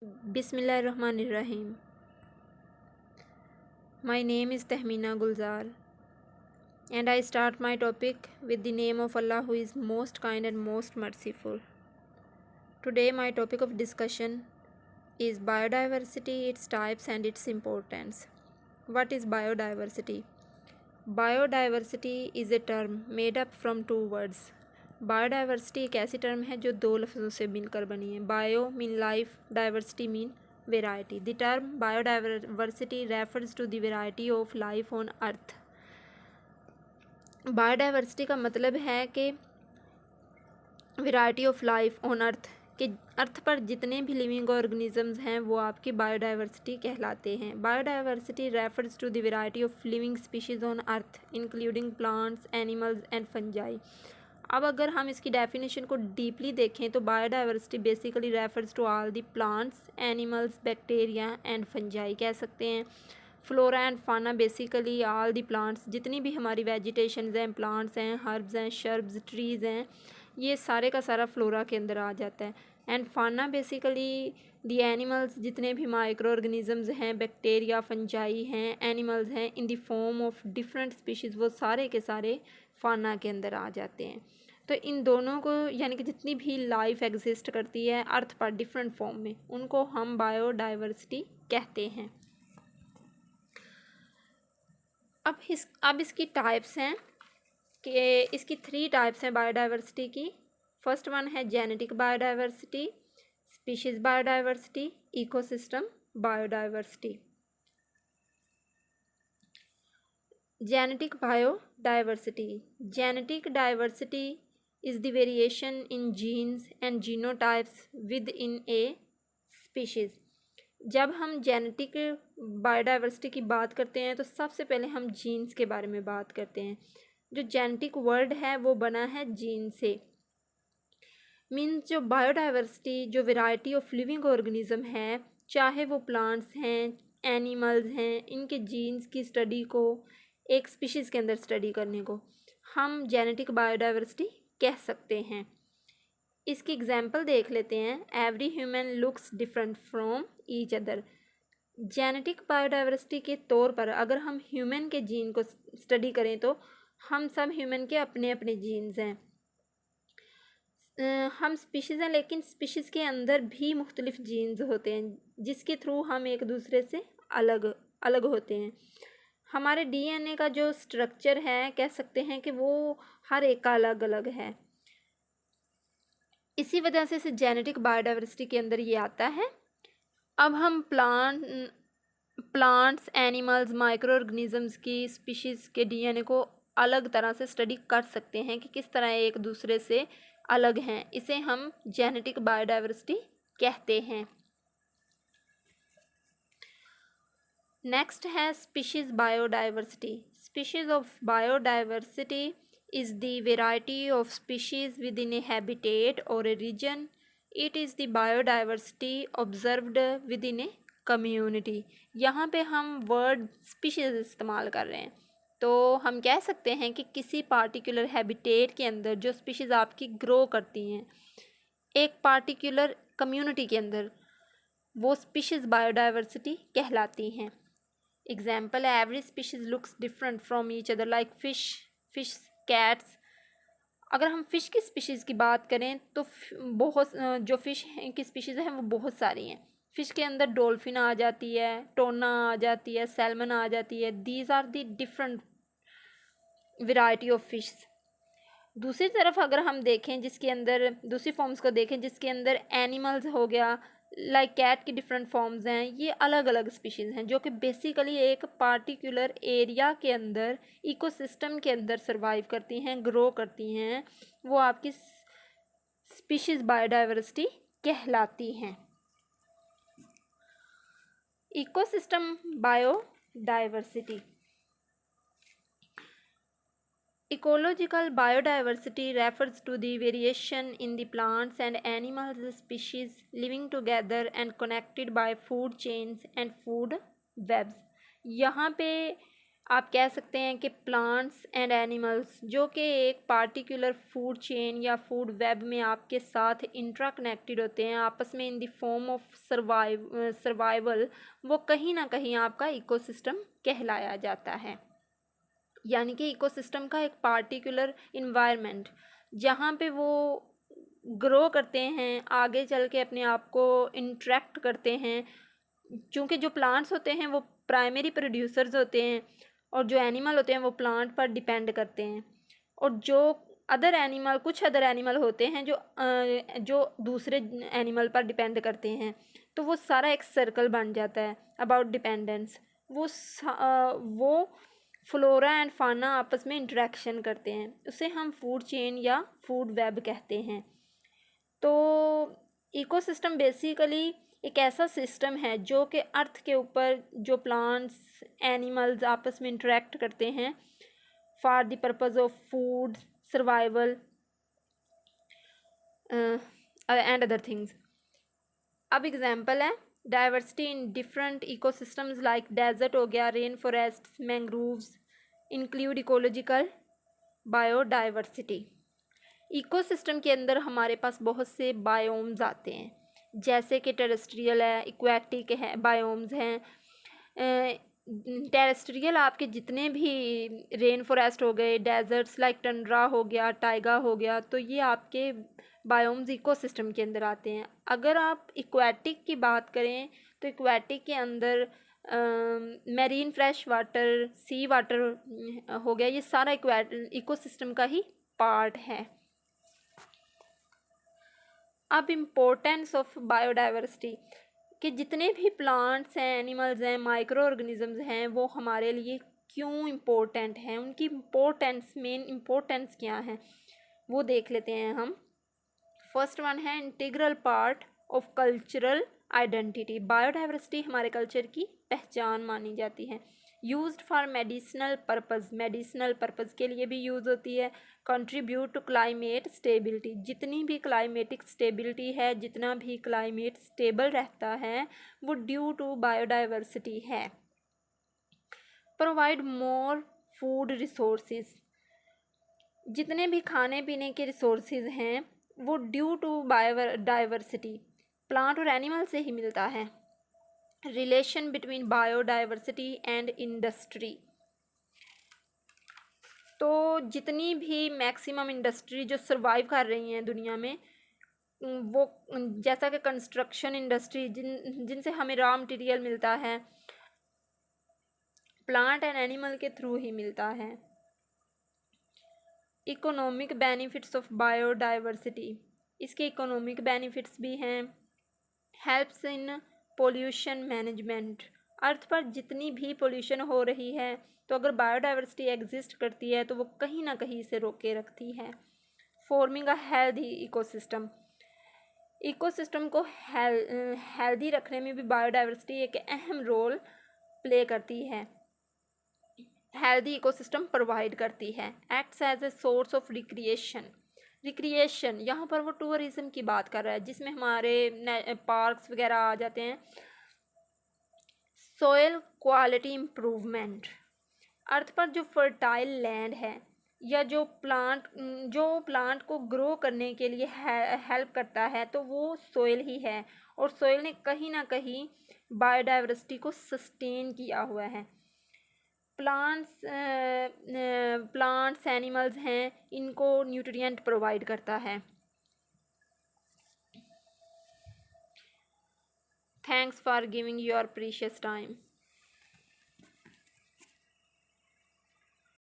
Bismillahirrahmanirrahim. My name is Tahmina Gulzar, and I start my topic with the name of Allah, who is most kind and most merciful. Today my topic of discussion is biodiversity, its types and its importance. What is biodiversity? Biodiversity is a term made up from two words. Biodiversity एक ऐसी term है जो दो लफ्ज़ों से मिलकर बनी है. Bio mean life, diversity mean variety. The term biodiversity refers to the variety of life on earth. Biodiversity का मतलब है कि variety of life on earth, कि अर्थ पर जितने भी लिविंग ऑर्गेनिजम्स हैं वो आपकी बायोडाइवर्सिटी कहलाते हैं. Biodiversity refers to the variety of living species on earth including plants, animals and fungi. अब अगर हम इसकी डेफिनेशन को डीपली देखें तो biodiversity basically refers to all the plants, animals, bacteria and fungi कह सकते हैं. Flora and fauna basically all the plants, जितनी भी हमारी वेजिटेशंस हैं, प्लांट्स हैं, हर्ब्स हैं, शर्ब्स, ट्रीज़ हैं, ये सारे का सारा फ्लोरा के अंदर आ जाता है. And fauna basically the animals, जितने भी माइक्रो ऑर्गेनिजम्स हैं, बैक्टीरिया, फंजाई हैं, एनिमल्स हैं in the form of different species, वो सारे के सारे फाना के अंदर आ जाते हैं. तो इन दोनों को, यानी कि जितनी भी लाइफ एग्जिस्ट करती है अर्थ पर डिफरेंट फॉर्म में, उनको हम बायोडाइवर्सिटी कहते हैं. अब इसकी टाइप्स हैं कि इसकी 3 टाइप्स हैं बायोडाइवर्सिटी की. फर्स्ट वन है genetic biodiversity, species biodiversity, ecosystem biodiversity. Genetic biodiversity. Genetic diversity is the variation in genes and genotypes within a species. जब हम जेनेटिक बायोडाइवर्सिटी की बात करते हैं तो सबसे पहले हम जीन्स के बारे में बात करते हैं. जो जेनेटिक वर्ड है वो बना है जीन से. मीन्स जो बायोडाइवर्सिटी, जो वेराइटी ऑफ लिविंग ऑर्गेनिज्म है, चाहे वो प्लांट्स हैं, एनिमल्स हैं, इनके जीन्स की स्टडी को, एक स्पीशीज़ के अंदर स्टडी करने को हम जेनेटिक बायोडाइवर्सिटी कह सकते हैं. इसकी एग्जाम्पल देख लेते हैं. Every human looks different from each other. Genetic biodiversity के तौर पर अगर हम ह्यूमन के जीन को स्टडी करें तो हम सब ह्यूमन के अपने अपने जीन्स हैं. हम स्पीशीज़ हैं, लेकिन स्पीशीज़ के अंदर भी मुख्तलिफ जीन्स होते हैं जिसके थ्रू हम एक दूसरे से अलग अलग होते हैं. हमारे डीएनए का जो स्ट्रक्चर है, कह सकते हैं कि वो हर एक का अलग अलग है. इसी वजह से इसे जेनेटिक बायोडाइवर्सिटी के अंदर ये आता है. अब हम प्लांट्स, एनिमल्स, माइक्रो ऑर्गेनिजम्स की स्पीशीज़ के डीएनए को अलग तरह से स्टडी कर सकते हैं कि किस तरह एक दूसरे से अलग हैं. इसे हम जेनेटिक बायोडाइवर्सिटी कहते हैं. नेक्स्ट है species biodiversity. Species of biodiversity is the variety of species within a habitat or a region. It is the biodiversity observed within a community. यहाँ पे हम वर्ड स्पीशीज़ इस्तेमाल कर रहे हैं तो हम कह सकते हैं कि किसी पार्टिकुलर हैबिटेट के अंदर जो स्पीशीज़ आपकी ग्रो करती हैं एक पार्टिकुलर कम्युनिटी के अंदर, वो स्पीशीज़ बायोडाइवर्सिटी कहलाती हैं. एग्जाम्पल है every species looks different from each other like fish, cats. अगर हम फ़िश की स्पीशीज़ की बात करें तो बहुत जो फ़िश की स्पीशीज़ हैं वो बहुत सारी हैं. फ़िश के अंदर डॉल्फिन आ जाती है, टोना आ जाती है, सैल्मन आ जाती है. These are the different variety of fish. दूसरी तरफ अगर हम देखें जिसके अंदर दूसरी फॉर्म्स को देखें जिसके अंदर एनिमल्स हो गया, लाइक कैट की डिफरेंट फॉर्म्स हैं, ये अलग अलग स्पीशीज़ हैं जो कि बेसिकली एक पार्टिकुलर एरिया के अंदर, इकोसिस्टम के अंदर सरवाइव करती हैं, ग्रो करती हैं. वो आपकी स्पीशीज़ बायोडाइवर्सिटी कहलाती हैं. Ecosystem biodiversity. Ecological biodiversity refers to the variation in the plants and animals species living together and connected by food chains and food webs. यहाँ पे आप कह सकते हैं कि प्लांट्स एंड एनिमल्स जो कि एक पार्टिकुलर फूड चेन या फूड वेब में आपके साथ इंट्राकनेक्टेड होते हैं आपस में in the form of survival, वो कहीं ना कहीं आपका इकोसिस्टम कहलाया जाता है। यानी कि इकोसिस्टम का एक पार्टिकुलर इन्वायरमेंट जहाँ पे वो ग्रो करते हैं, आगे चल के अपने आप को इंट्रैक्ट करते हैं। क्योंकि जो प्लांट्स होते हैं वो प्राइमरी प्रोड्यूसर्स होते हैं और जो एनिमल होते हैं वो प्लांट पर डिपेंड करते हैं। और जो कुछ अदर एनिमल होते हैं जो दूसरे एनिमल पर डिपेंड करते हैं, तो वो सारा एक सर्कल बन जाता है अबाउट डिपेंडेंस। वो फ्लोरा एंड फाना आपस में इंटरेक्शन करते हैं, उसे हम फूड चेन या फूड वेब कहते हैं। तो इकोसिस्टम बेसिकली एक ऐसा सिस्टम है जो कि अर्थ के ऊपर जो प्लांट्स एनिमल्स आपस में इंटरेक्ट करते हैं for the purpose of food survival and other things. अब एग्जांपल है diversity in different ecosystems like desert हो गया, rain forest, mangroves include ecological biodiversity. Ecosystem के अंदर हमारे पास बहुत से बायोम्स आते हैं, जैसे कि टेरेस्ट्रियल है, इक्वेटिक है, बायोम्स हैं। टेरेस्ट्रियल आपके जितने भी रेन फॉरेस्ट हो गए, डेजर्ट्स लाइक टंड्रा हो गया, टाइगा हो गया, तो ये आपके बायोम्स इकोसिस्टम के अंदर आते हैं। अगर आप इक्वेटिक की बात करें तो इक्वेटिक के अंदर मैरीन फ्रेश वाटर, सी वाटर हो गया, ये सारा इकोसिस्टम का ही पार्ट है। अब इम्पोर्टेंस ऑफ बायोडाइवर्सिटी कि जितने भी प्लांट्स हैं, एनिमल्स हैं, माइक्रो ऑर्गेनिजम्स हैं, वो हमारे लिए क्यों इम्पोर्टेंट हैं, उनकी मेन इम्पोर्टेंस क्या है, वो देख लेते हैं हम। फर्स्ट वन है integral part of cultural identity. Biodiversity हमारे कल्चर की पहचान मानी जाती है। यूज्ड फॉर मेडिसिनल पर्पज़ के लिए भी यूज़ होती है। कंट्रीब्यूट टू क्लाइमेट स्टेबिलिटी, जितनी भी क्लाइमेटिक स्टेबिलिटी है, जितना भी क्लाइमेट स्टेबल रहता है, वो ड्यू टू बायोडाइवर्सिटी है। प्रोवाइड मोर फूड रिसोर्सेज, जितने भी खाने पीने के रिसोर्सेज हैं वो ड्यू टू बायोडाइवर्सिटी प्लांट और एनिमल से ही मिलता है। Relation between biodiversity and industry, तो जितनी भी मैक्सिमम इंडस्ट्री जो सर्वाइव कर रही हैं दुनिया में, वो जैसा कि कंस्ट्रक्शन इंडस्ट्री जिनसे हमें रॉ मटेरियल मिलता है, प्लांट एंड एनिमल के थ्रू ही मिलता है। इकोनॉमिक बेनिफिट्स ऑफ बायोडाइवर्सिटी, इसके इकोनॉमिक बेनिफिट्स भी हैं। हेल्प्स इन पोल्यूशन मैनेजमेंट, अर्थ पर जितनी भी पोल्यूशन हो रही है, तो अगर बायोडाइवर्सिटी एग्जिस्ट करती है तो वो कहीं ना कहीं से रोके रखती है। Forming a healthy ecosystem, ecosystem को हेल्दी रखने में भी बायोडाइवर्सिटी एक अहम रोल प्ले करती है, हेल्दी इकोसिस्टम प्रोवाइड करती है। Acts as a source of recreation, यहाँ पर वो टूरिज्म की बात कर रहा है जिसमें हमारे पार्क्स वगैरह आ जाते हैं। सोयल क्वालिटी इम्प्रूवमेंट, अर्थ पर जो फर्टाइल लैंड है या जो प्लांट को ग्रो करने के लिए हेल्प करता है, तो वो सोयल ही है, और सोयल ने कहीं ना कहीं बायोडाइवर्सिटी को सस्टेन किया हुआ है। प्लांट्स एनिमल्स हैं, इनको न्यूट्रिएंट प्रोवाइड करता है। Thanks for giving your precious time.